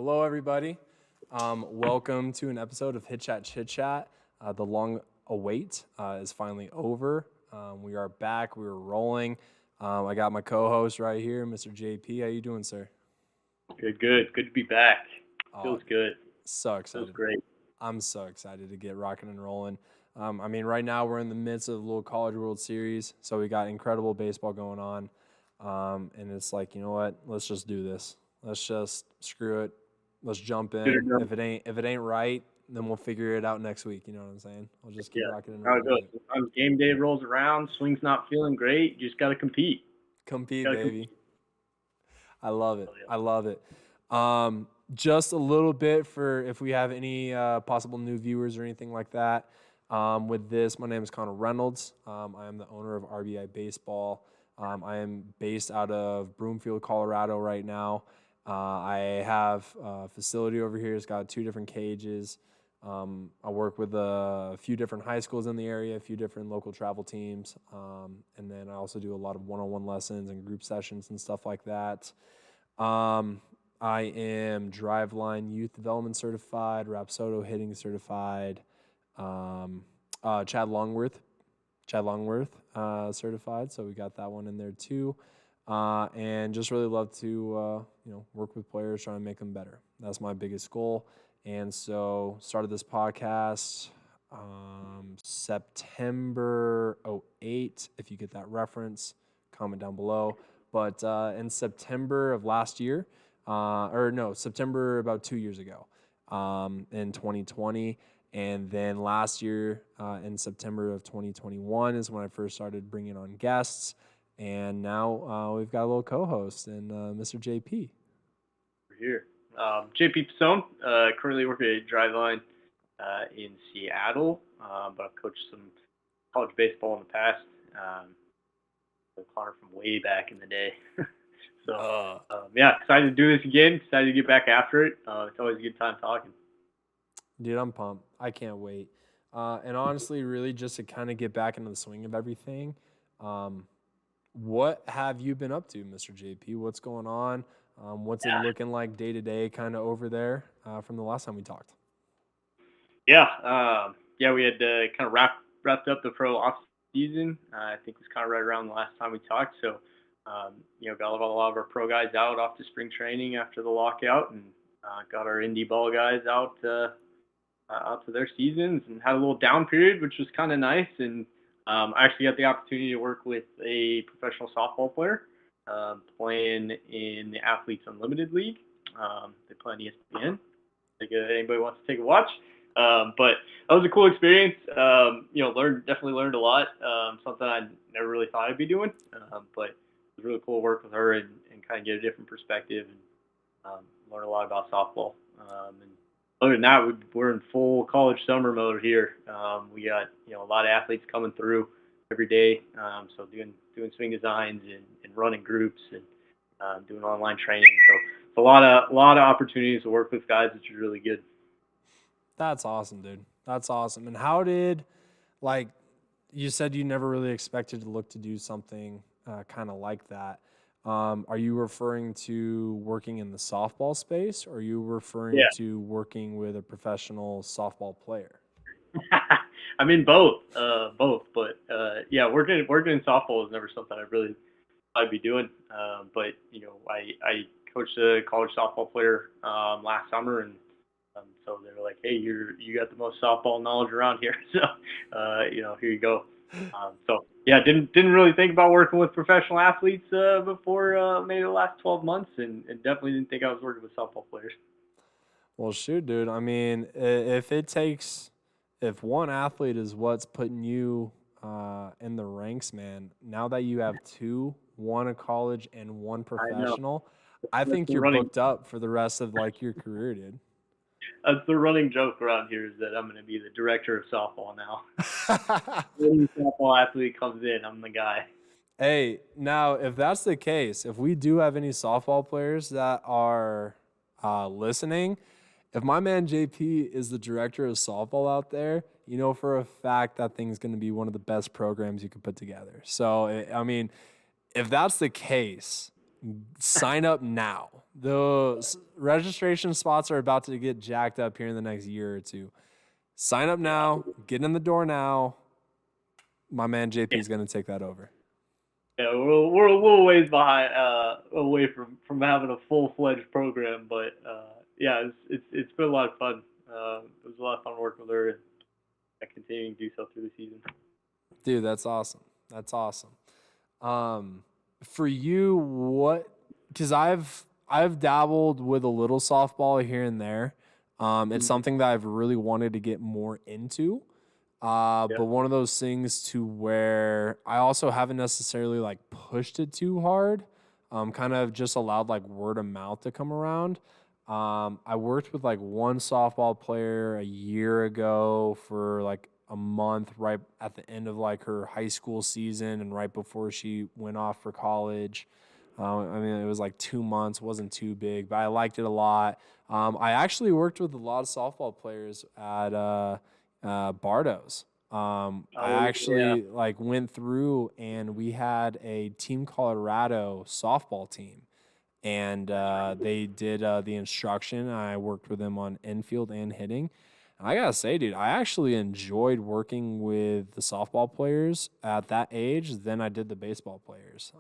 Hello, everybody. Welcome to an episode of Hit Chat Chit Chat. The long await is finally over. We are back. We are rolling. I got my co-host right here, Mr. JP. How you doing, sir? Good, good. Good to be back. Oh, Feels good. so Feels excited. great. I'm so excited to get rocking and rolling. Right now we're in the midst of a little College World Series, so we got incredible baseball going on. And it's like, you know what? Let's just do this. Let's just screw it. Let's jump Good in. enough. If it ain't right, then we'll figure it out next week. You know what I'm saying? We'll just keep Yeah. rocking and How it rolling goes. with it. Sometimes game day rolls around, swing's not feeling great. You just got to compete. Compete, Got to baby. compete. I love it. Oh, yeah. I love it. Just a little bit for if we have any possible new viewers or anything like that. With this, my name is Connor Reynolds. I am the owner of RBI Baseball. I am based out of Broomfield, Colorado right now. I have a facility over here. It's got 2 different cages. I work with a few different high schools in the area, a few different local travel teams. And then I also do a lot of one-on-one lessons and group sessions and stuff like that. I am Driveline Youth Development Certified, Rapsodo Hitting Certified, Chad Longworth certified. So we got that one in there too. And just really love to work with players, trying to make them better. That's my biggest goal. And so started this podcast September 08. If you get that reference, comment down below. But in September of last year, September about 2 years ago, in 2020. And then last year, in September of 2021 is when I first started bringing on guests. And now we've got a little co-host and Mr. JP. We're here. JP Pisone, currently working at Driveline in Seattle, but I've coached some college baseball in the past. Connor from way back in the day. So, excited to do this again. Excited to get back after it. It's always a good time talking. Dude, I'm pumped. I can't wait. And honestly, really just to kind of get back into the swing of everything, what have you been up to, Mr. JP? What's going on? What's it looking like day to day kind of over there from the last time we talked? Yeah, we had kind of wrapped up the pro off season. I think it was kind of right around the last time we talked. So, got a lot of our pro guys out off to spring training after the lockout, and got our indie ball guys out to their seasons, and had a little down period, which was kind of nice. And I actually got the opportunity to work with a professional softball player playing in the Athletes Unlimited League. They play on ESPN. If anybody wants to take a watch. But that was a cool experience. Definitely learned a lot. Something I never really thought I'd be doing. But it was really cool to work with her and kind of get a different perspective and learn a lot about softball. And other than that, we're in full college summer mode here. We got a lot of athletes coming through every day. So doing swing designs and running groups and doing online training. So it's a lot of opportunities to work with guys, which is really good. That's awesome, dude. That's awesome. And how did, you said you never really expected to look to do something kind of like that. Are you referring to working in the softball space, or are you referring to working with a professional softball player? I mean, both. But working in softball was never something I really thought I'd be doing. But I coached a college softball player last summer, and so they were like, "Hey, you got the most softball knowledge around here, so here you go." Didn't really think about working with professional athletes before maybe the last 12 months, and definitely didn't think I was working with softball players. Well, shoot, dude. I mean, if one athlete is what's putting you in the ranks, man, now that you have 2, one a college and one professional, I think you're booked up for the rest of your career, dude. That's the running joke around here, is that I'm going to be the director of softball now. When the softball athlete comes in, I'm the guy. Hey, now if that's the case, if we do have any softball players that are listening, if my man JP is the director of softball out there, you know for a fact that thing's going to be one of the best programs you could put together. So, I mean, if that's the case, sign up now. The registration spots are about to get jacked up here in the next year or two. Sign up now. Get in the door now. My man JP is going to take that over. Yeah, we're a little ways behind, away from having a full-fledged program, but yeah, it's been a lot of fun. It was a lot of fun working with her and continuing to do so through the season. Dude, that's awesome. That's awesome. For you, what? Because I've dabbled with a little softball here and there. It's something that I've really wanted to get more into. But one of those things to where I also haven't necessarily like pushed it too hard. Kind of just allowed like word of mouth to come around. I worked with like one softball player a year ago for like a month, right at the end of like her high school season and right before she went off for college. I mean, it was like 2 months, wasn't too big, but I liked it a lot. I actually worked with a lot of softball players at Bardo's. I actually like went through and we had a Team Colorado softball team, and they did the instruction. I worked with them on infield and hitting. And I gotta say, dude, I actually enjoyed working with the softball players at that age than I did the baseball players.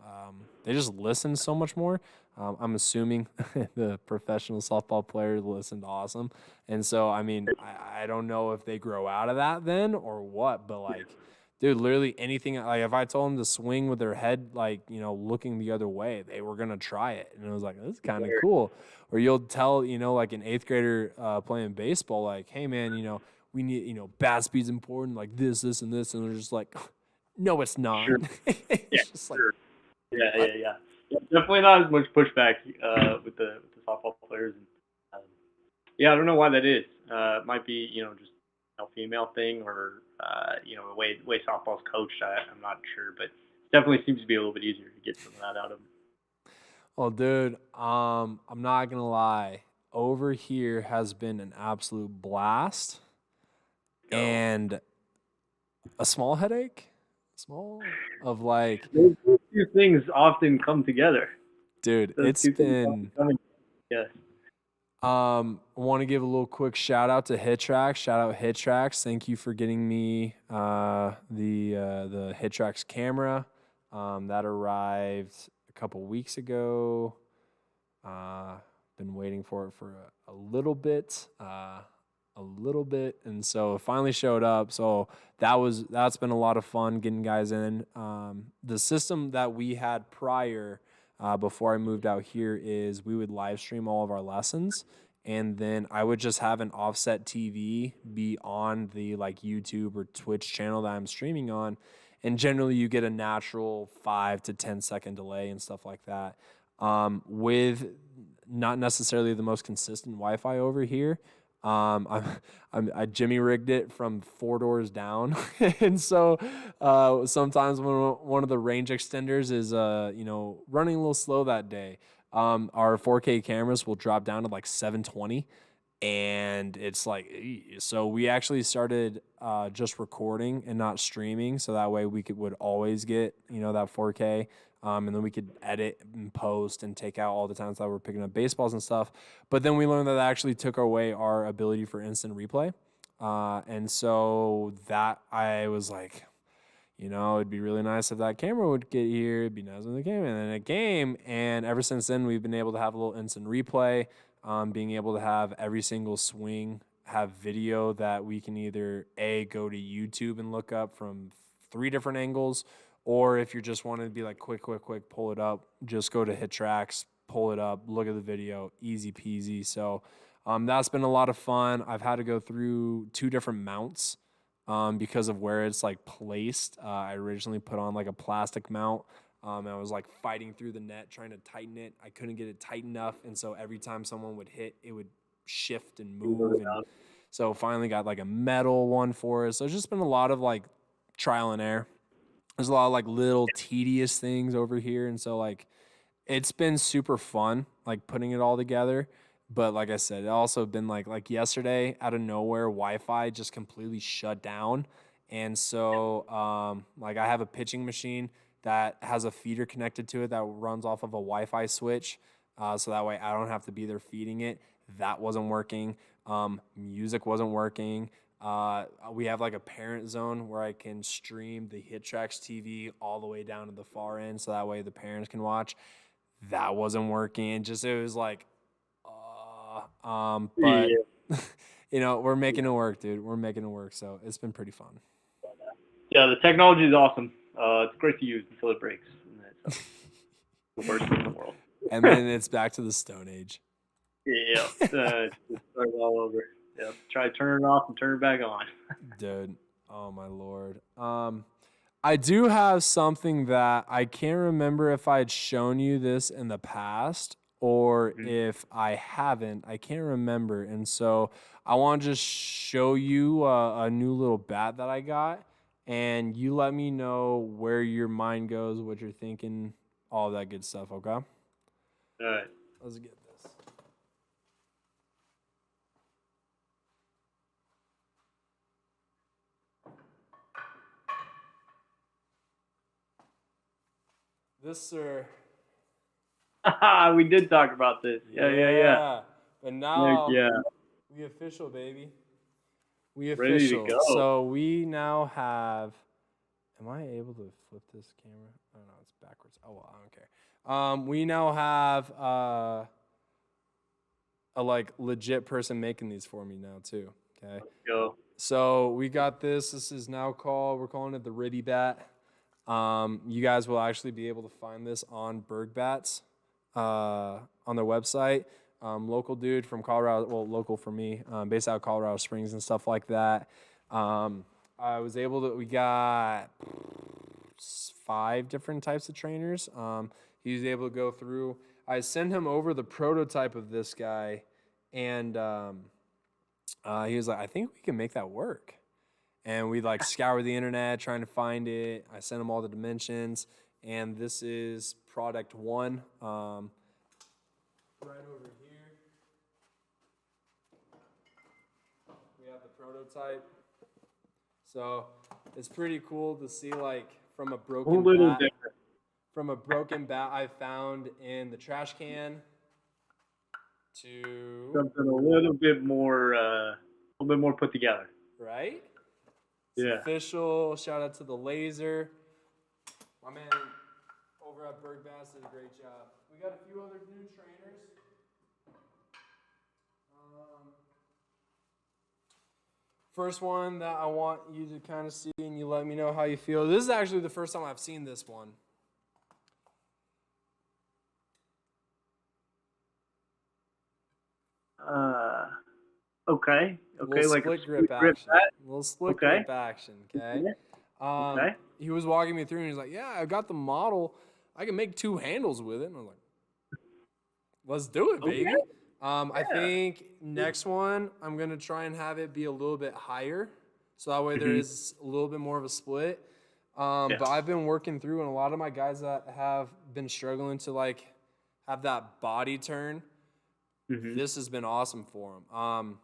They just listened so much more. I'm assuming the professional softball players listened awesome. And so, I mean, I don't know if they grow out of that then or what, but like, dude, literally anything, like if I told them to swing with their head, like, you know, looking the other way, they were going to try it. And it was like, this is kind of cool. Or you'll tell, you know, like an 8th grader playing baseball, like, hey, man, you know, we need, you know, bat speed's important, like this, and this. And they're just like, no, it's not. Sure. It's just like, Yeah. Definitely not as much pushback with the softball players. Yeah, I don't know why that is. It might be, you know, just a female thing or, you know, the way softball's coached. I'm not sure, but it definitely seems to be a little bit easier to get some of that out of them. well, dude, I'm not going to lie. Over here has been an absolute blast and a small headache. Small of like those two things often come together. Dude, it's been yeah. I want to give a little quick shout out to HitTrax. Shout out HitTrax. Thank you for getting me the HitTrax camera. That arrived a couple weeks ago. Been waiting for it for a little bit. And so it finally showed up. So that's been a lot of fun getting guys in. The system that we had prior before I moved out here is we would live stream all of our lessons, and then I would just have an offset TV be on the like YouTube or Twitch channel that I'm streaming on, and generally you get a natural 5 to 10 second delay and stuff like that. With not necessarily the most consistent Wi-Fi over here. I Jimmy rigged it from 4 doors down, and so sometimes when one of the range extenders is you know, running a little slow that day, our 4K cameras will drop down to like 720, and it's like, so we actually started just recording and not streaming, so that way we would always get, you know, that 4K. And then we could edit and post and take out all the times that we're picking up baseballs and stuff. But then we learned that actually took away our ability for instant replay. And so that I was like, you know, it'd be really nice if that camera would get here. It'd be nice when the camera, and then it came. And ever since then, we've been able to have a little instant replay, being able to have every single swing have video that we can either go to YouTube and look up from 3 different angles, or if you're just wanting to be like quick, pull it up, just go to HitTrax, pull it up, look at the video, easy peasy. So that's been a lot of fun. I've had to go through 2 different mounts because of where it's like placed. I originally put on like a plastic mount. I was like fighting through the net, trying to tighten it. I couldn't get it tight enough. And so every time someone would hit, it would shift and move. And so finally got like a metal one for it. So it's just been a lot of like trial and error. There's a lot of like little tedious things over here. And so like, it's been super fun, like putting it all together. But like I said, it also been like yesterday out of nowhere, Wi-Fi just completely shut down. And so like I have a pitching machine that has a feeder connected to it that runs off of a Wi-Fi switch. So that way I don't have to be there feeding it. That wasn't working. Music wasn't working. We have like a parent zone where I can stream the Hit Tracks TV all the way down to the far end, so that way the parents can watch. That wasn't working. It was like, but Yeah. we're making it work, dude. We're making it work. So it's been pretty fun. Yeah, the technology is awesome. It's great to use until it breaks. And that's the worst thing in the world. And then it's back to the Stone Age. Yeah, just start all over. Yeah, try to turn it off and turn it back on. Dude, oh my Lord. I do have something that I can't remember if I had shown you this in the past or if I haven't. I can't remember. And so I want to just show you a new little bat that I got. And you let me know where your mind goes, what you're thinking, all that good stuff, okay? All right. Let's get this. This, sir. We did talk about this. Yeah. But now, Yeah. we official, baby. We Ready to official. go. So we now have. Am I able to flip this camera? I don't know. It's backwards. Oh well, I don't care. We now have a like legit person making these for me now too. Okay. Let's go. So we got this. This is now we're calling it the Ribby Bat. You guys will actually be able to find this on Berg Bats on their website. Local dude from Colorado, well, local for me, based out of Colorado Springs and stuff like that. We got 5 different types of trainers. He was able to go through. I sent him over the prototype of this guy, and he was like, I think we can make that work. And we like scour the internet trying to find it. I sent him all the dimensions, and this is product 1. Right over here, we have the prototype. So it's pretty cool to see like from a broken bat I found in the trash can to something a little bit more put together. Right? It's Yeah. official. Shout out to the laser. My man over at Berg Bass did a great job. We got a few other new trainers. First one that I want you to kind of see, and you let me know how you feel. This is actually the first time I've seen this one. Okay. Little Like split a grip grip action. bat. Little split Okay. grip action. Okay. Okay. He was walking me through, and he's like, "Yeah, I got the model. I can make 2 handles with it." And I was like, "Let's do it, baby." Okay. I think next one I'm gonna try and have it be a little bit higher, so that way there is a little bit more of a split. But I've been working through, and a lot of my guys that have been struggling to like have that body turn, this has been awesome for them.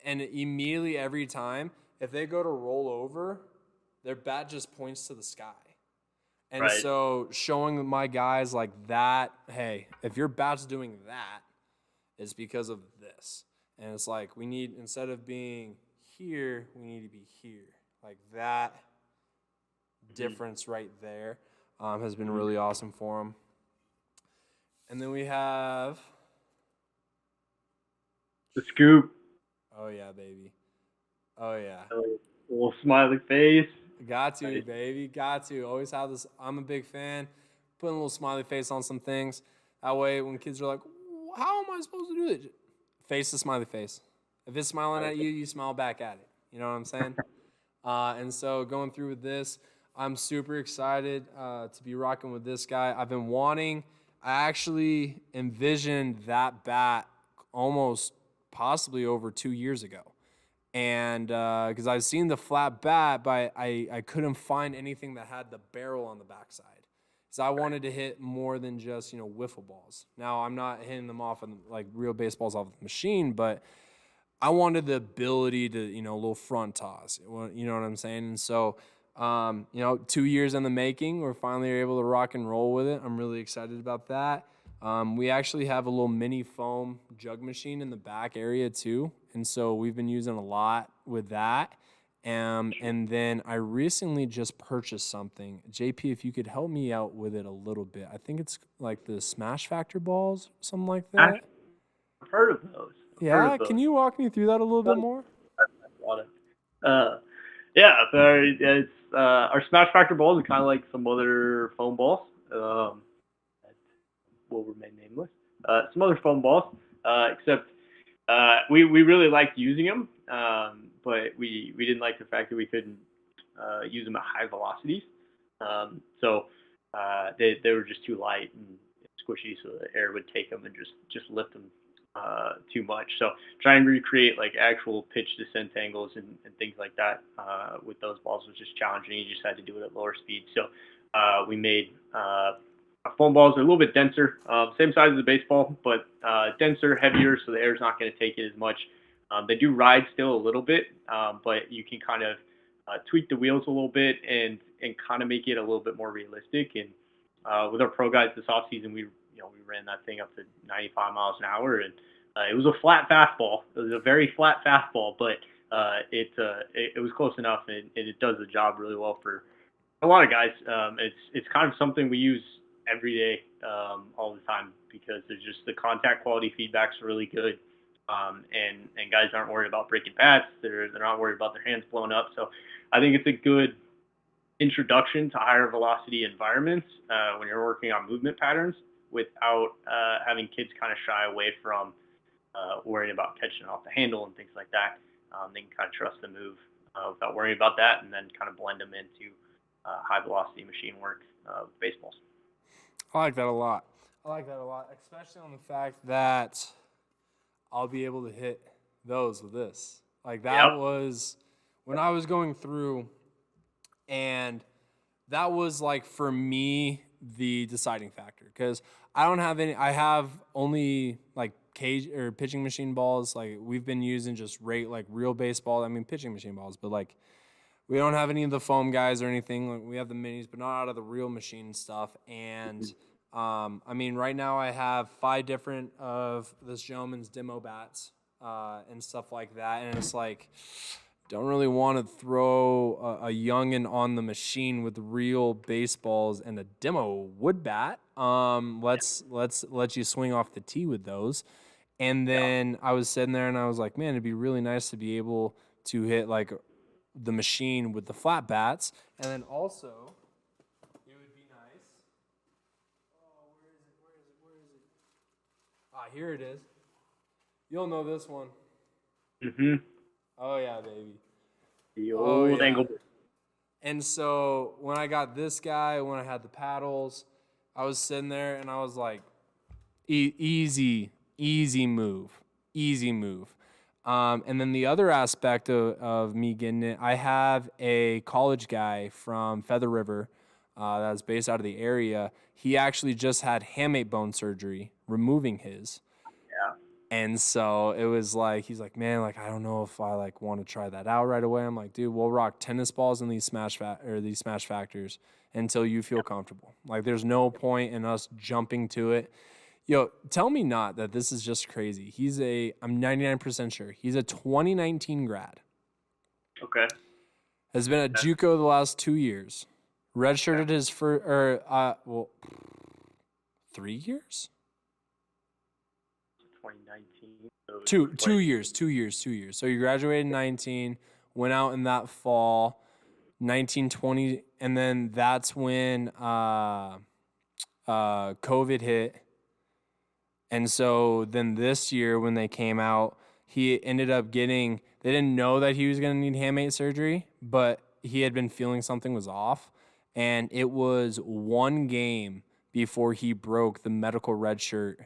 And immediately every time, if they go to roll over, their bat just points to the sky. And Right. so showing my guys like that, hey, if your bat's doing that, it's because of this. And it's like we need, instead of being here, we need to be here. Like that difference right there has been really awesome for them. And then we have The scoop. Oh yeah, baby. Oh yeah. A little smiley face. Got to, Nice. baby. Got to. Always have this. I'm a big fan. Putting a little smiley face on some things. That way, when kids are like, how am I supposed to do this? Face the smiley face. If it's smiling at you, you smile back at it. You know what I'm saying? And so going through with this, I'm super excited to be rocking with this guy. I've been wanting, I actually envisioned that bat almost possibly over 2 years ago. And because I've seen the flat bat, but I couldn't find anything that had the barrel on the backside. So I wanted to hit more than just, wiffle balls. Now, I'm not hitting them off on like real baseballs off the machine, but I wanted the ability to, a little front toss. You know what I'm saying? And so 2 years in the making. We're finally able to rock and roll with it. I'm really excited about that. We actually have a little mini foam jug machine in the back area too, and so we've been using a lot with that. And then I recently just purchased something. JP, if you could help me out with it a little bit. I think it's like the Smash Factor balls, something like that. I've heard of those. I've heard Yeah, of can those. you walk me through that a little bit more? Product. Uh, yeah, so it's our Smash Factor balls are kind of like some other foam balls. That will remain nameless. Some other foam balls, except we really liked using them, but we didn't like the fact that we couldn't use them at high velocities. So they were just too light and squishy, so the air would take them and just lift them too much. So trying to recreate like actual pitch descent angles and things like that with those balls was just challenging. You just had to do it at lower speeds. So we made our foam balls are a little bit denser, same size as a baseball, but denser, heavier, so the air's not going to take it as much. They do ride still a little bit, but you can kind of tweak the wheels a little bit and kind of make it a little bit more realistic. And with our pro guys this off season, we ran that thing up to 95 miles an hour, and it was a flat fastball. It was a very flat fastball, but it was close enough, and it does the job really well for a lot of guys. It's kind of something we use every day, all the time, because there's just the contact quality feedback's really good, and guys aren't worried about breaking bats. They're not worried about their hands blowing up. So I think it's a good introduction to higher velocity environments when you're working on movement patterns without having kids kind of shy away from worrying about catching off the handle and things like that. They can kind of trust the move without worrying about that, and then kind of blend them into high velocity machine work with baseballs. I like that a lot. Especially on the fact that I'll be able to hit those with this. Like that Yep. was when I was going through, and that was like for me the deciding factor, because I don't have any. I have only like cage or pitching machine balls. Like we've been using just like real baseball. I mean pitching machine balls, but like we don't have any of the foam guys or anything. Like we have the minis, but not out of the real machine stuff. And I mean, right now I have 5 different of this gentleman's demo bats and stuff like that. And it's like, don't really want to throw a youngin on the machine with real baseballs and a demo wood bat. Let's let you swing off the tee with those. And then I was sitting there and I was like, man, it'd be really nice to be able to hit like the machine with the flat bats. And then also, it would be nice. Oh, where is it? Ah, here it is. You'll know this one. Mm-hmm. Oh, yeah, baby. The old angle. And so when I got this guy, when I had the paddles, I was sitting there and I was like, easy move. And then the other aspect of me getting it, I have a college guy from Feather River that's based out of the area. He actually just had hamate bone surgery, removing his. Yeah. And so it was like, he's like, man, like, I don't know if I like want to try that out right away. I'm like, dude, we'll rock tennis balls in these smash factors until you feel comfortable. Like there's no point in us jumping to it. Yo, tell me not that this is just crazy. I'm 99% sure, he's a 2019 grad. Okay. Has been at JUCO the last 2 years. Redshirted his first, 3 years? 2019. So Two years. So you graduated in 19, went out in that fall, 1920, and then that's when COVID hit. And so then this year when they came out, he ended up they didn't know that he was going to need hamate surgery, but he had been feeling something was off. And it was 1 game before he broke the medical red shirt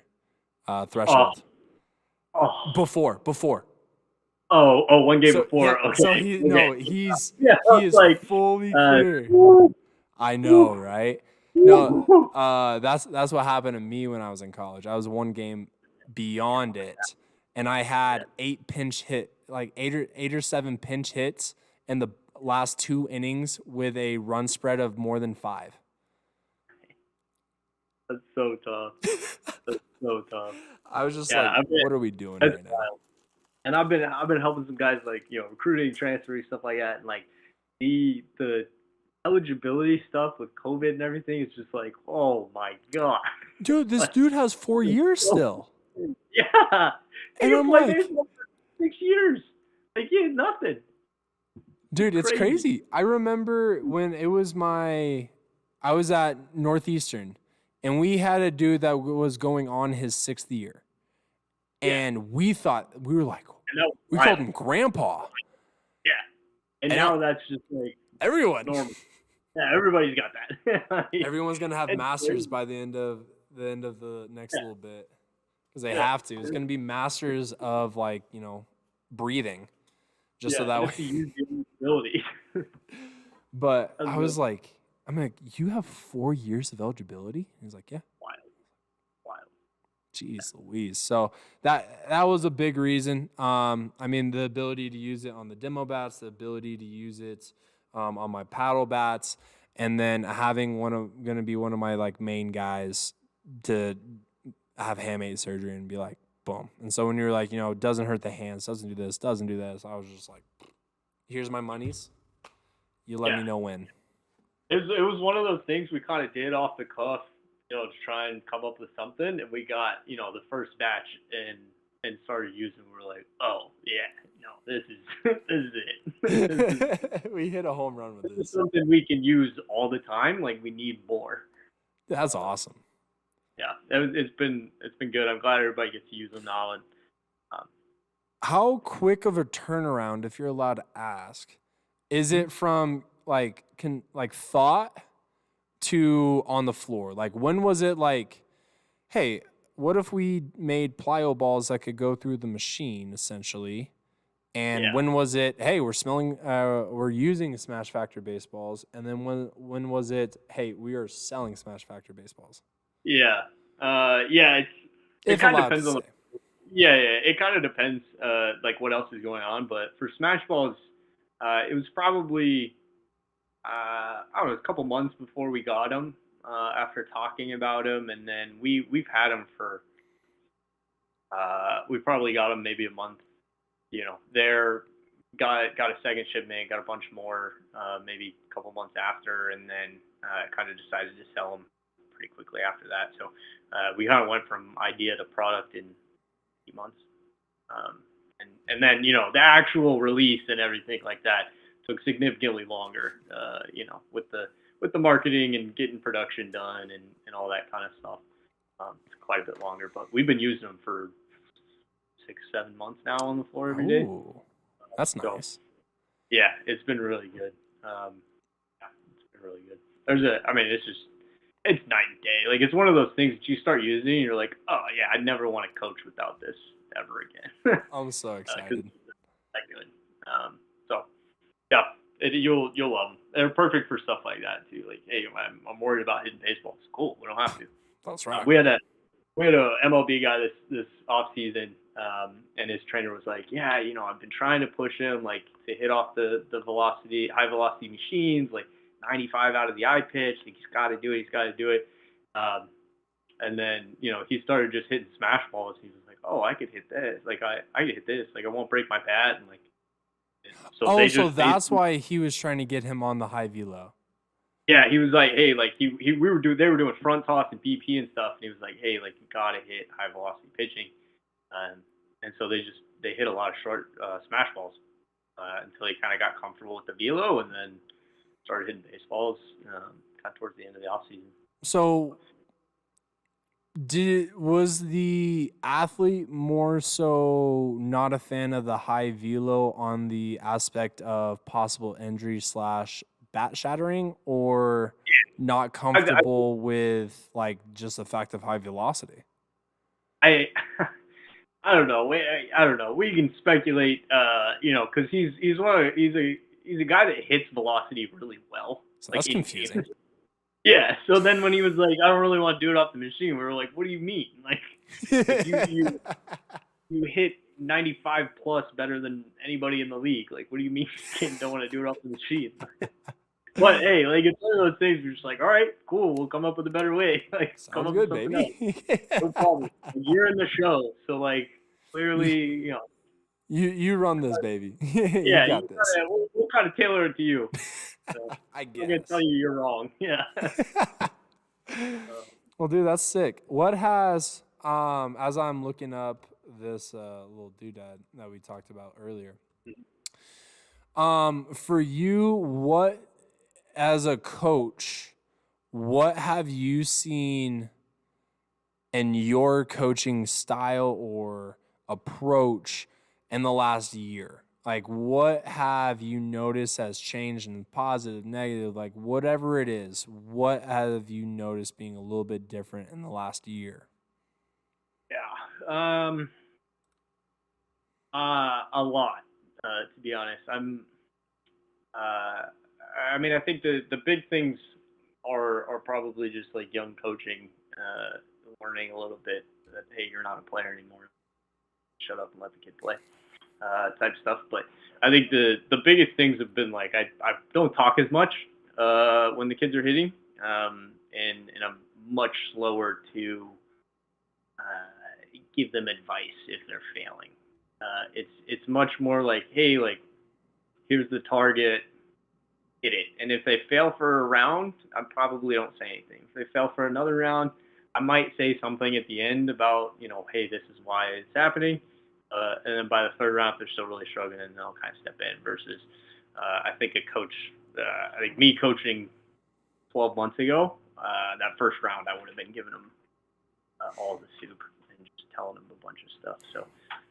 threshold. Oh. Before. 1 game before. Yeah, okay. so he is like, fully clear. I know, right? No, that's what happened to me when I was in college. I was 1 game beyond it, and I had 8 or 7 pinch hits, and last 2 innings with a run spread of more than 5. That's so tough. That's so tough. I was just Yeah, like, what are we doing that's right now? wild. And I've been helping some guys like recruiting, transferring, stuff like that, and like the eligibility stuff with COVID and everything is just like, oh my god, Dude, this dude has 4 years still. yeah, he And can I'm play like, baseball for 6 years. Like he had nothing. dude, it's crazy. I remember when it was I was at Northeastern, and we had a dude that was going on his 6th year. And we were like, we called him Grandpa. Yeah. And now that's just like everyone. normal. Yeah, everybody's got that. Everyone's gonna have masters by the end of the next little bit, because they have to. It's gonna be masters of breathing, just so that way. To use the ability. But I was like, you have 4 years of eligibility? And he's like, yeah. Wild. Jeez Louise. So that was a big reason. The ability to use it on the demo bats, the ability to use it on my paddle bats, and then having going to be one of my main guys to have hamate surgery and be like, boom. And so when you're like, it doesn't hurt the hands, doesn't do this, I was just like, here's my monies. You let me know when. It was one of those things we kind of did off the cuff, to try and come up with something, and we got, the first batch and started using. We're like, oh yeah, no, this is it. We hit a home run with this. This is something we can use all the time. Like we need more. That's awesome. Yeah, it's been good. I'm glad everybody gets to use them now. And how quick of a turnaround, if you're allowed to ask, is it from thought to on the floor? Like, when was it like, hey, what if we made plyo balls that could go through the machine, essentially? And when was it, hey, we're using Smash Factor baseballs? And then when was it, hey, we are selling Smash Factor baseballs? Yeah. It kind of depends on it kind of depends what else is going on. But for Smash balls, it was probably I don't know, a couple months before we got them, after talking about them, and then we've had them for we probably got them maybe a month. They're got a second shipment, got a bunch more maybe a couple months after, and then kind of decided to sell them pretty quickly after that. So we kind of went from idea to product in 8 months, and then the actual release and everything like that took significantly longer, with the marketing and getting production done and all that kind of stuff. It's quite a bit longer, but we've been using them for 6-7 months now on the floor every day. That's nice. So, yeah, it's been really good. It's been really good. It's night and day. Like, it's one of those things that you start using and you're like, oh yeah, I'd never want to coach without this ever again. I'm so excited. It's that good. Yeah, you'll love them. They're perfect for stuff like that too. Like, hey, I'm worried about hitting baseballs. Cool, we don't have to. That's right. We had a MLB guy this off season, and his trainer was like, yeah, I've been trying to push him to hit off the high velocity machines, 95 out of the eye pitch. Like, he's got to do it. And then he started just hitting smash balls. He was like, oh, I could hit this. I could hit this. I won't break my bat. And so that's why he was trying to get him on the high velo. Yeah, he was like, hey, they were doing front toss and BP and stuff, and he was like, hey, you gotta hit high velocity pitching, and so they hit a lot of short smash balls until he kind of got comfortable with the velo, and then started hitting baseballs kind of towards the end of the off season. So, was the athlete more so not a fan of the high velo on the aspect of possible injury / bat shattering, or not comfortable with just the fact of high velocity? I don't know. I don't know. We can speculate, because he's a guy that hits velocity really well. So that's confusing. Yeah. So then when he was like, I don't really want to do it off the machine, we were like, what do you mean? You 95 plus better than anybody in the league. Like, what do you mean you don't want to do it off the machine? But hey, like it's one of those things. You're just like, all right, cool. We'll come up with a better way. Like, come Sounds up with good, something else. baby. No problem. Like, you're in the show, so like you, clearly, you know, you run this, baby. You yeah, got this. we'll kind of tailor it to you. So I I'm gonna tell guess. you you're wrong. Yeah. Well, dude, that's sick. What has as I'm looking up this little doodad that we talked about earlier. For you, what as a coach, what have you seen in your coaching style or approach in the last year? Like, what have you noticed has changed in positive, negative, like whatever it is, what have you noticed being a little bit different in the last year? Yeah. A lot. To be honest, Uh, I mean, I think the big things are probably just like young coaching, learning a little bit that hey, you're not a player anymore. Shut up and let the kid play, type stuff. But I think the biggest things have been like I don't talk as much when the kids are hitting, and I'm much slower to give them advice if they're failing. It's much more like hey, like here's the target, hit it. And if they fail for a round, I probably don't say anything. If they fail for another round, I might say something at the end about, hey, this is why it's happening. And then by the third round, if they're still really struggling, then I'll kind of step in. Versus, I think I think me coaching 12 months ago, that first round, I would have been giving them all the soup and just telling them a bunch of stuff. So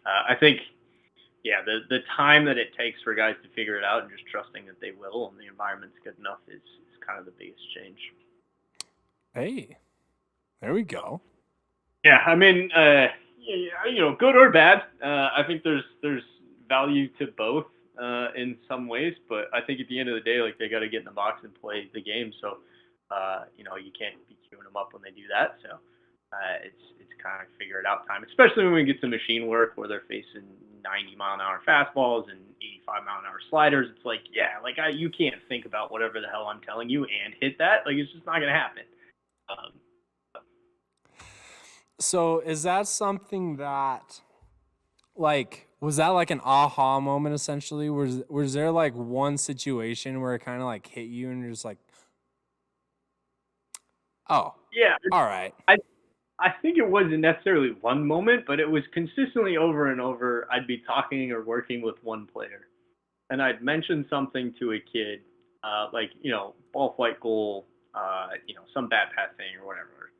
I think yeah, the time that it takes for guys to figure it out and just trusting that they will and the environment's good enough is kind of the biggest change. Hey, there we go. Yeah, I mean, good or bad. I think there's value to both in some ways, but I think at the end of the day, like they got to get in the box and play the game. So, you can't be queuing them up when they do that. So, it's kind of figure it out time, especially when we get to machine work where they're facing 90-mile-an-hour fastballs and 85-mile-an-hour sliders. It's like, yeah, like you can't think about whatever the hell I'm telling you and hit that. Like it's just not gonna happen. So is that something that, like, was that like an aha moment essentially? Was there like one situation where it kind of like hit you and you're just like, oh, Yeah, all right. I think it wasn't necessarily one moment, but it was consistently over and over. I'd be talking or working with one player, and I'd mention something to a kid, like ball flight goal, some bad pass thing or whatever,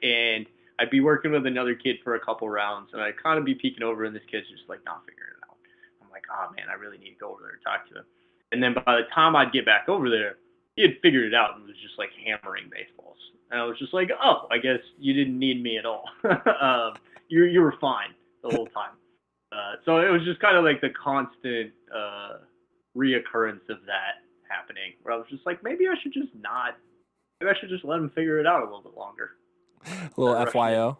and I'd be working with another kid for a couple rounds, and I'd kind of be peeking over, and this kid's just like not figuring it out. I'm like, oh man, I really need to go over there and talk to him. And then by the time I'd get back over there, he had figured it out and was just like hammering baseballs. And I was just like, oh, I guess you didn't need me at all. You were fine the whole time. So it was just kind of like the constant reoccurrence of that happening, where I was just like, maybe I should just not. Maybe I should just let him figure it out a little bit longer. A little FYO.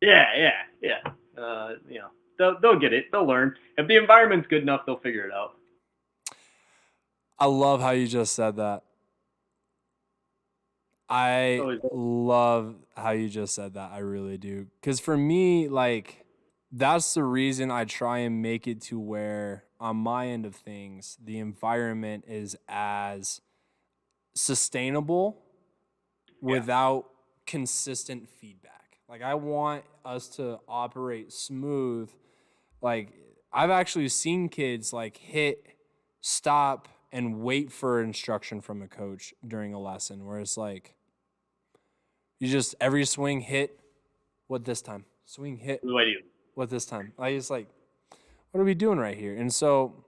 Yeah. They'll get it. They'll learn. If the environment's good enough, they'll figure it out. I love how you just said that. I love how you just said that. I really do. Because for me, like, that's the reason I try and make it to where, on my end of things, the environment is as sustainable without consistent feedback. Like, I want us to operate smooth. Like, I've actually seen kids, like, hit, stop, and wait for instruction from a coach during a lesson where it's like, you just every swing hit, what this time? Swing hit, what do I do? What this time? Like it's like, what are we doing right here? And so,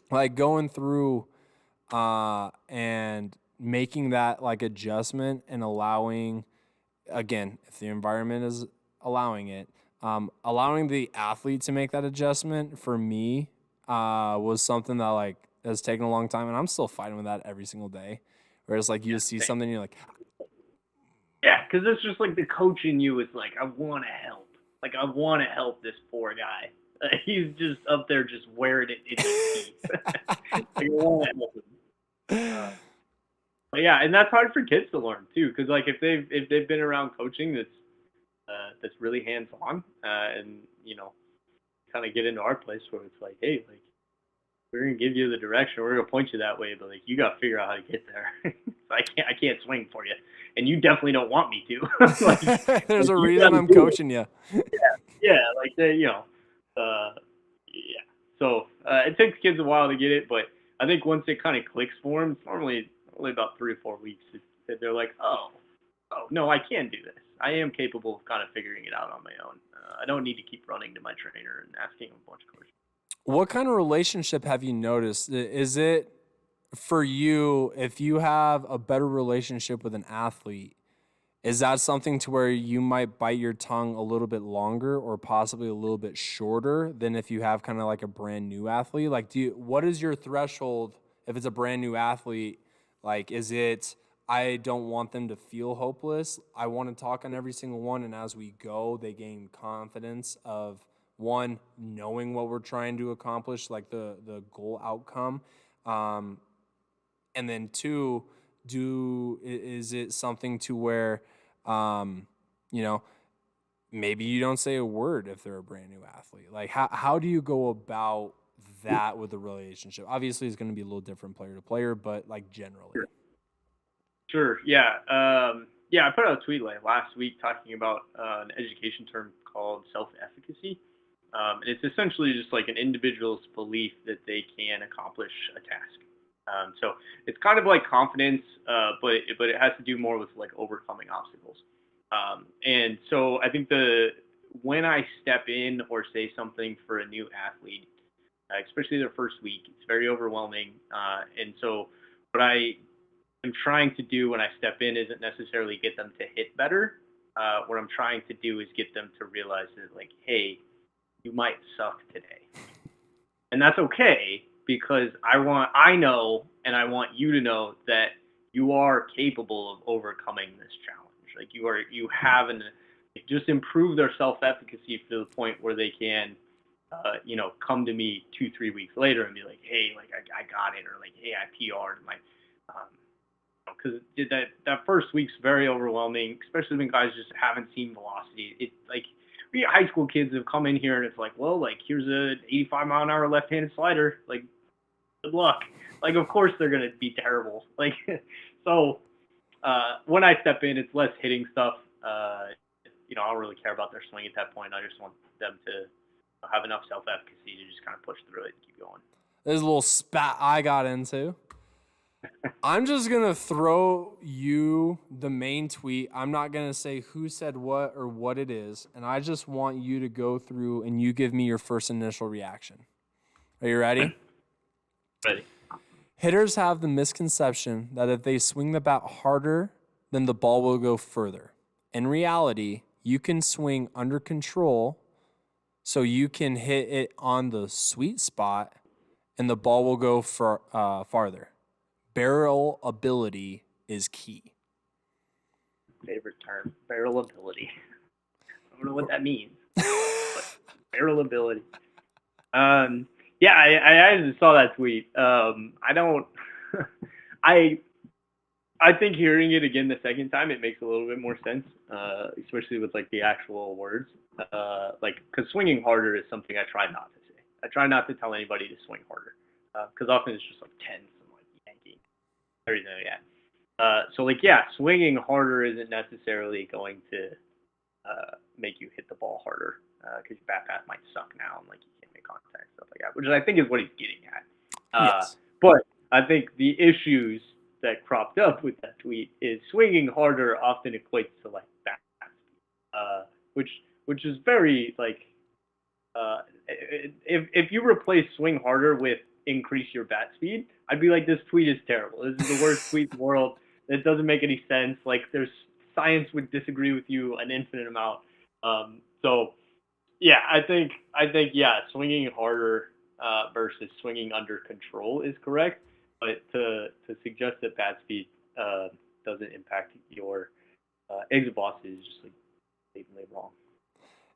like going through, and making that like adjustment and allowing, again, if the environment is allowing it, allowing the athlete to make that adjustment for me, was something that like has taken a long time, and I'm still fighting with that every single day. Where it's like you see something, and you're like, yeah, because it's just like the coach in you is like, I want to help. Like, I want to help this poor guy. He's just up there just wearing it in his teeth. Like, I wanna help him. Uh, but yeah, and that's hard for kids to learn too, because like if they've been around coaching that's really hands on, and kind of get into our place where it's like, hey, like we're gonna give you the direction, we're gonna point you that way, but like you gotta figure out how to get there. I can't swing for you, and you definitely don't want me to. There's like a you reason gotta I'm do it. coaching you. Yeah, like yeah. So it takes kids a while to get it, but I think once it kind of clicks for them, it's normally only about 3 or 4 weeks that they're like, oh no, I can do this. I am capable of kind of figuring it out on my own. I don't need to keep running to my trainer and asking him a bunch of questions. What kind of relationship have you noticed? Is it for you, if you have a better relationship with an athlete, is that something to where you might bite your tongue a little bit longer or possibly a little bit shorter than if you have kind of like a brand new athlete? Like, what is your threshold if it's a brand new athlete? Like, is it, I don't want them to feel hopeless. I want to talk on every single one. And as we go, they gain confidence of one, knowing what we're trying to accomplish, like the goal outcome. Um, and then two, is it something to where, um, you know, maybe you don't say a word if they're a brand new athlete? Like, how do you go about that with the relationship? Obviously, it's going to be a little different player to player, but like generally. Sure. Yeah. Yeah. I put out a tweet like last week talking about an education term called self-efficacy, and it's essentially just like an individual's belief that they can accomplish a task. So it's kind of like confidence, but it has to do more with like overcoming obstacles. And so I think the when I step in or say something for a new athlete, especially their first week, it's very overwhelming. And so what I'm trying to do when I step in isn't necessarily get them to hit better. What I'm trying to do is get them to realize that, like, hey, you might suck today, and that's okay because I know, and I want you to know that you are capable of overcoming this challenge. Like you have an just improve their self efficacy to the point where they can, come to me 2 3 weeks later and be like, hey, like I got it, or like, hey, I PR'd, like, um, because that first week's very overwhelming, especially when guys just haven't seen velocity. It like we high school kids have come in here and it's like, well, like here's a 85-mile-an-hour left-handed slider. Like, good luck. Like, of course they're gonna be terrible. Like, so when I step in, it's less hitting stuff. I don't really care about their swing at that point. I just want them to have enough self-efficacy to just kind of push through it and keep going. There's a little spat I got into. I'm just going to throw you the main tweet. I'm not going to say who said what or what it is. And I just want you to go through and you give me your first initial reaction. Are you ready? Ready. Hitters have the misconception that if they swing the bat harder, then the ball will go further. In reality, you can swing under control so you can hit it on the sweet spot and the ball will go farther. Barrel ability is key. Favorite term, barrel ability. I don't know what that means, but barrel ability. Yeah, I just saw that tweet. I don't. I I think hearing it again the second time, it makes a little bit more sense, especially with like the actual words. Like, because swinging harder is something I try not to say. I try not to tell anybody to swing harder, because often it's just like tense and like yanking, everything like that. So like, yeah, swinging harder isn't necessarily going to make you hit the ball harder, because your bat might suck now and like you can't make contact, stuff like that, which I think is what he's getting at. Yes. But I think the issues that cropped up with that tweet is swinging harder often equates to like bat speed, which is very like, if you replace swing harder with increase your bat speed, I'd be like, this tweet is terrible. This is the worst tweet in the world. It doesn't make any sense. Like, there's science would disagree with you an infinite amount. So yeah, I think yeah, swinging harder versus swinging under control is correct, but to suggest that bat speed doesn't impact your exit velocity is just like blatantly wrong.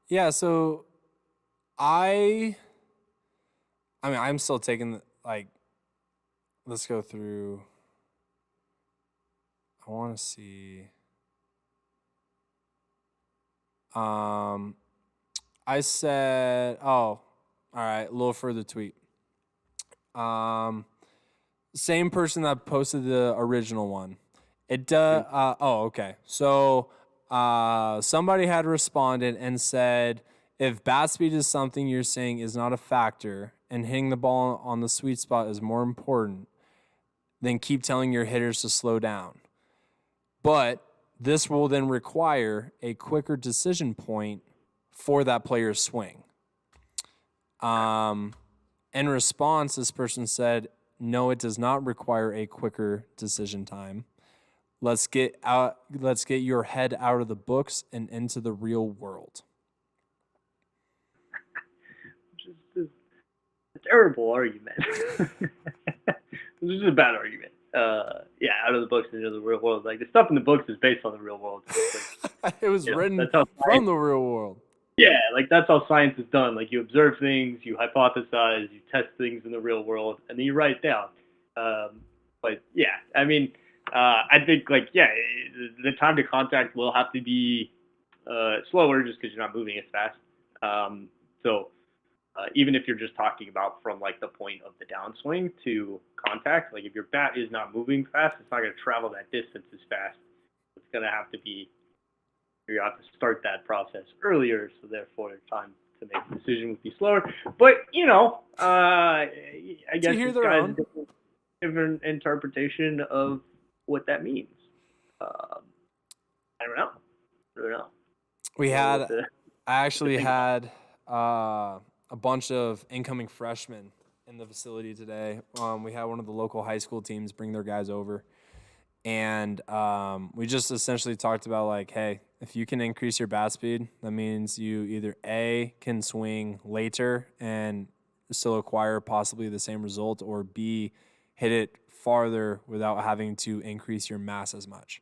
Yeah, so I mean, I'm still taking like. Let's go through. I want to see. I said, oh, all right, a little further tweet. Same person that posted the original one. Okay. So, somebody had responded and said, if bat speed is something you're saying is not a factor and hitting the ball on the sweet spot is more important, then keep telling your hitters to slow down. But this will then require a quicker decision point for that player's swing. In response, this person said, no, it does not require a quicker decision time. Let's get your head out of the books and into the real world. Just a terrible argument. This is a bad argument. Out of the books and into the real world. Like, the stuff in the books is based on the real world. Like, it was written from the real world. Yeah, like, that's how science is done. Like, you observe things, you hypothesize, you test things in the real world, and then you write it down. But yeah, I mean, I think, like, yeah, the time to contact will have to be slower just because you're not moving as fast. Even if you're just talking about from, like, the point of the downswing to contact, like, if your bat is not moving fast, it's not going to travel that distance as fast. It's going to have to be, you have to start that process earlier, so therefore time to make the decision would be slower. But, I guess this guy's a different interpretation of what that means. I don't know. I actually had a bunch of incoming freshmen in the facility today. We had one of the local high school teams bring their guys over. And we just essentially talked about, like, hey, if you can increase your bat speed, that means you either A, can swing later and still acquire possibly the same result, or B, hit it farther without having to increase your mass as much.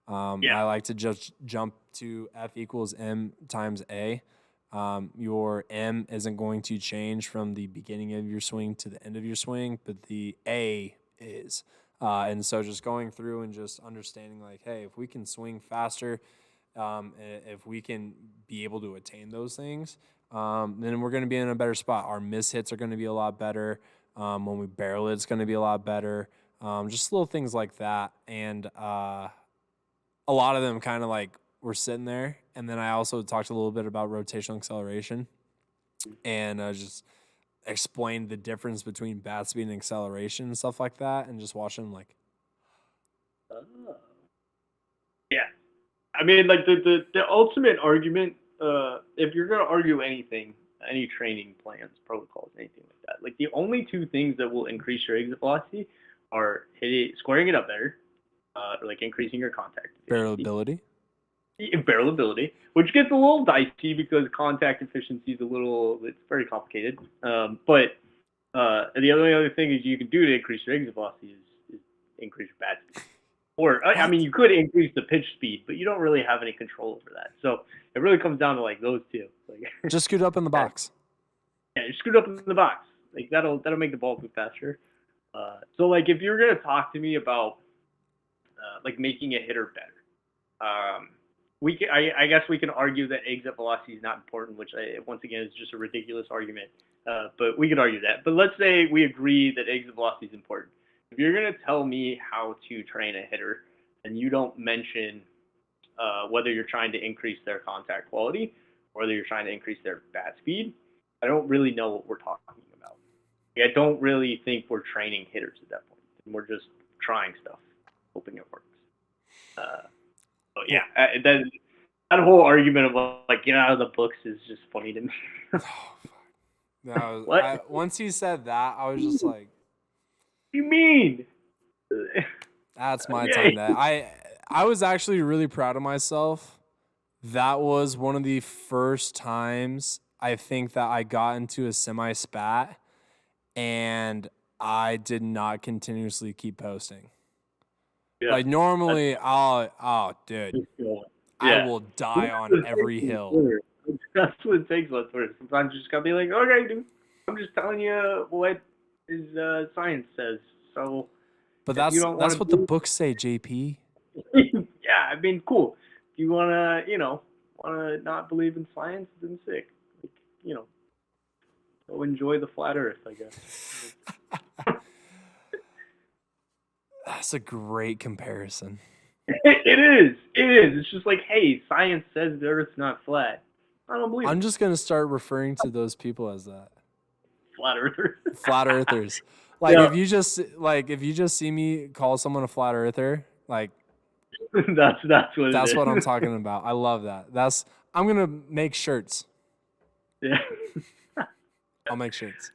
I like to just jump to F equals M times A. Your M isn't going to change from the beginning of your swing to the end of your swing, but the A is. And so just going through and just understanding, like, hey, if we can swing faster, if we can be able to attain those things, then we're going to be in a better spot. Our miss hits are going to be a lot better. When we barrel it, it's going to be a lot better. Just little things like that. And a lot of them kind of like were sitting there. And then I also talked a little bit about rotational acceleration and just explained the difference between bat speed and acceleration and stuff like that, and just watching them like, yeah. I mean, like, the ultimate argument, if you're going to argue anything, any training plans, protocols, anything like that, like, the only two things that will increase your exit velocity are squaring it up better, or like increasing your contact barrelability, which gets a little dicey because contact efficiency is it's very complicated. But the only other thing is you can do to increase your exit velocity is increase your bat speed. Or, I mean, you could increase the pitch speed, but you don't really have any control over that. So it really comes down to, like, those two. Like, just scoot up in the box. Yeah, just scoot up in the box. Like, that'll make the ball move faster. So, like, if you're gonna talk to me about like making a hitter better, I guess we can argue that exit velocity is not important, which once again is just a ridiculous argument. But we could argue that. But let's say we agree that exit velocity is important. If you're going to tell me how to train a hitter and you don't mention whether you're trying to increase their contact quality or whether you're trying to increase their bat speed, I don't really know what we're talking about. I don't really think we're training hitters at that point. We're just trying stuff, hoping it works. That whole argument of, like, get out of the books is just funny to me. Once he said that, I was just like, what do you mean? That's my time. I was actually really proud of myself. That was one of the first times I think that I got into a semi-spat and I did not continuously keep posting. Yeah. Like, normally, dude, I will die on every hill. That's what it takes, Let's. Sometimes you just gotta be like, okay, dude, I'm just telling you what is science says. So But if you don't want that's to what the believe, books say, JP. yeah, I mean, cool. If you wanna not believe in science, then sick. Like, go enjoy the flat Earth, I guess. That's a great comparison. It is. It is. It's just like, hey, science says the Earth's not flat. I don't believe I'm it. just gonna start referring to those people as that. Flat Earthers. Flat earthers. Yeah, If you just see me call someone a flat earther, like that's what it that's what I'm is. talking about. I love that. I'm gonna make shirts. Yeah. I'll make shirts.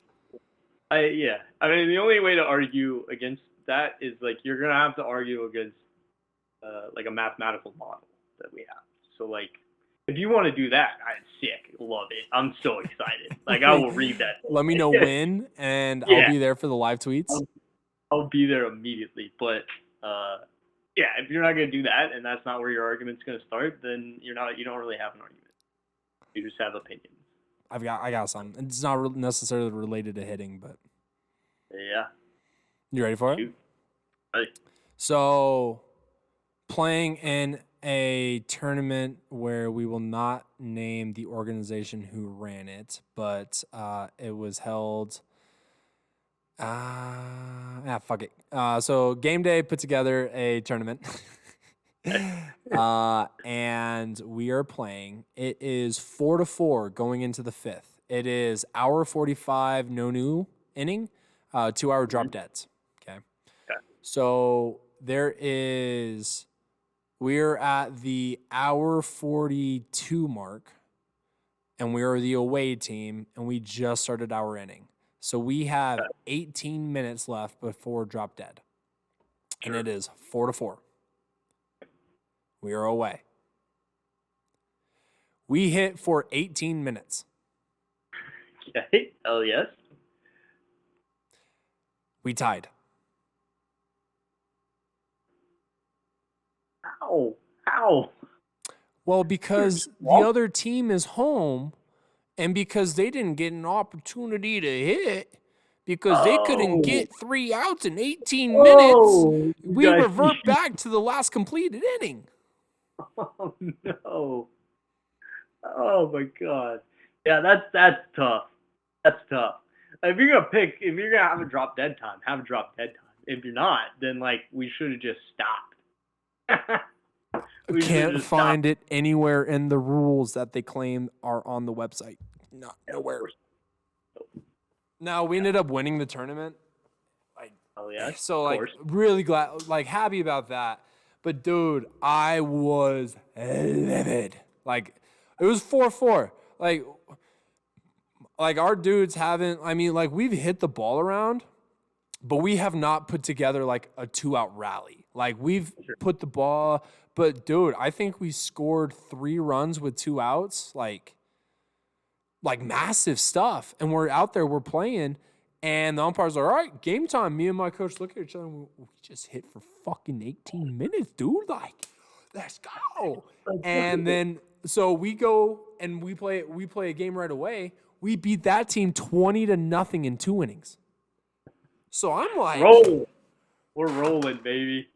Yeah. I mean, the only way to argue against that is like you're gonna have to argue against like a mathematical model that we have. So like, if you want to do that, I'm sick. Love it. I'm so excited. Like I will read that. Let me know when, and I'll Yeah, be there for the live tweets. I'll be there immediately. But yeah, if you're not gonna do that, and that's not where your argument's gonna start, then you don't really have an argument. You just have opinions. I got some. It's not necessarily related to hitting, but Yeah. you ready for it? Shoot. Right. So, playing in a tournament where we will not name the organization who ran it, but it was held. Fuck it. So Game Day put together a tournament, and we are playing. It is 4-4 going into the 5th. It is hour 45 no new inning, 2-hour drop deads. Okay. So we're at the hour 42 mark, and we are the away team, and we just started our inning. So we have 18 minutes left before drop dead, and it is 4-4. We are away. We hit for 18 minutes. Okay. Hell yes. We tied. How? Well, because the other team is home, and because they didn't get an opportunity to hit, because they couldn't get 3 outs in 18 minutes, we revert back to the last completed inning. Oh no! Oh my god! Yeah, that's tough. That's tough. If you're gonna have a drop dead time, have a drop dead time. If you're not, then like we should have just stopped. Can't find it anywhere in the rules that they claim are on the website. Nowhere. Now we ended up winning the tournament. Oh yeah. So really glad, happy about that. But dude, I was livid. Like it was 4-4. Like our dudes haven't. I mean, we've hit the ball around, but we have not put together like a 2-out rally. Like we've put the ball. But dude, I think we scored 3 runs with 2 outs, like massive stuff. And we're out there, we're playing, and the umpires are all right, game time. Me and my coach look at each other, and we just hit for fucking 18 minutes, dude. Like, let's go. And then so we go and we play a game right away. We beat that team 20-0 in 2 innings. So I'm like, we're rolling, baby.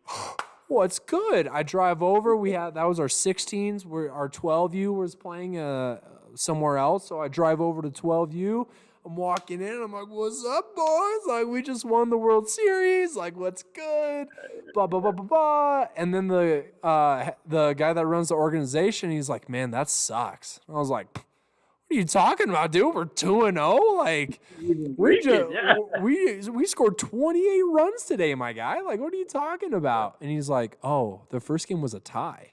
What's good? I drive over. That was our 16s. Our 12U was playing somewhere else. So I drive over to 12U. I'm walking in. I'm like, "What's up, boys? Like, we just won the World Series. Like, what's good?" Blah blah blah blah blah. And then the guy that runs the organization, he's like, "Man, that sucks." I was like, "What are you talking about, dude? We're 2-0. Like, we scored 28 runs today, my guy. Like, what are you talking about?" And he's like, "Oh, the first game was a tie."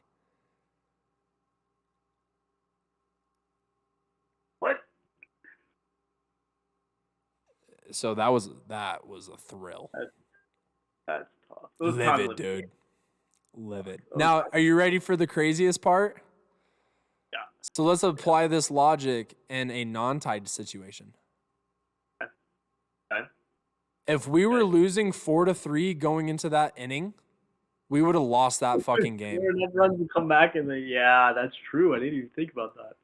What? So that was a thrill. That's tough. Livid, dude. Livid. Now, are you ready for the craziest part? Yeah. So let's apply this logic in a non-tied situation. Okay. If we were losing 4-3 going into that inning, we would have lost that fucking game. That runs and come back, and then yeah, that's true. I didn't even think about that.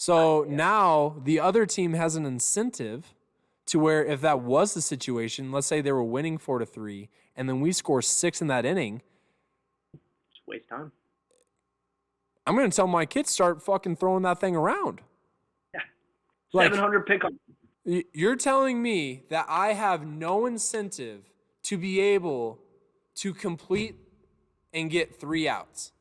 So now the other team has an incentive to where if that was the situation, let's say they were winning 4-3, and then we score 6 in that inning, Just waste time. I'm going to tell my kids start fucking throwing that thing around. Yeah. Like, 700 pickup. You're telling me that I have no incentive to be able to complete and get 3 outs.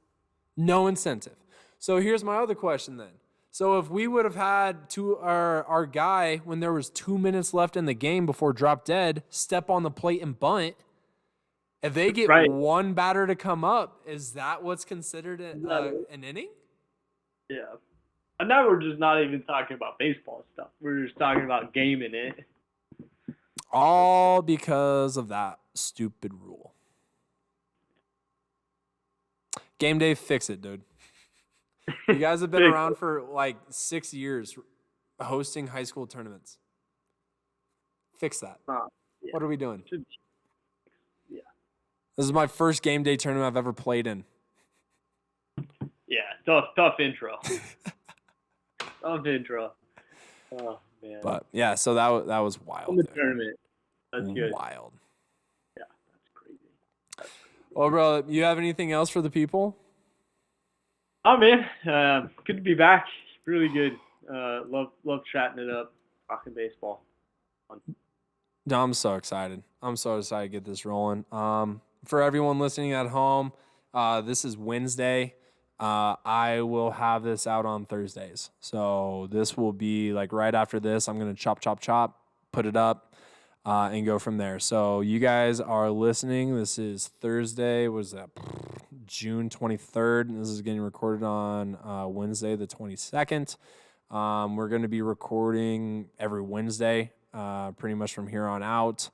No incentive. So here's my other question then. So if we would have had our guy when there was 2 minutes left in the game before drop dead, step on the plate and bunt, if they get one batter to come up, is that what's considered an inning? Yeah. And now we're just not even talking about baseball stuff. We're just talking about gaming it. All because of that stupid rule. Game day, fix it, dude. You guys have been around for like 6 years hosting high school tournaments. Fix that. Yeah. What are we doing? Yeah. This is my first game day tournament I've ever played in. Yeah, tough intro. Tough intro. Oh, man. But, yeah, so that was wild. In the tournament. That's good. Wild. Yeah, that's crazy. Well, bro, you have anything else for the people? Oh, man. Good to be back. Really good. Love chatting it up, talking baseball. Fun. No, I'm so excited. I'm so excited to get this rolling. For everyone listening at home, this is Wednesday. I will have this out on Thursdays. So this will be like right after this. I'm going to chop, put it up, and go from there. So you guys are listening. This is Thursday. What is that? June 23rd. And this is getting recorded on Wednesday, the 22nd. We're going to be recording every Wednesday, pretty much from here on out.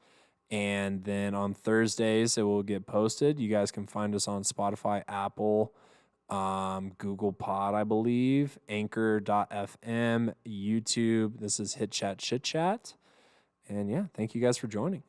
And then on Thursdays, it will get posted. You guys can find us on Spotify, Apple, Google Pod, I believe, Anchor.fm, YouTube. This is Hit Chat Chit Chat. And yeah, thank you guys for joining.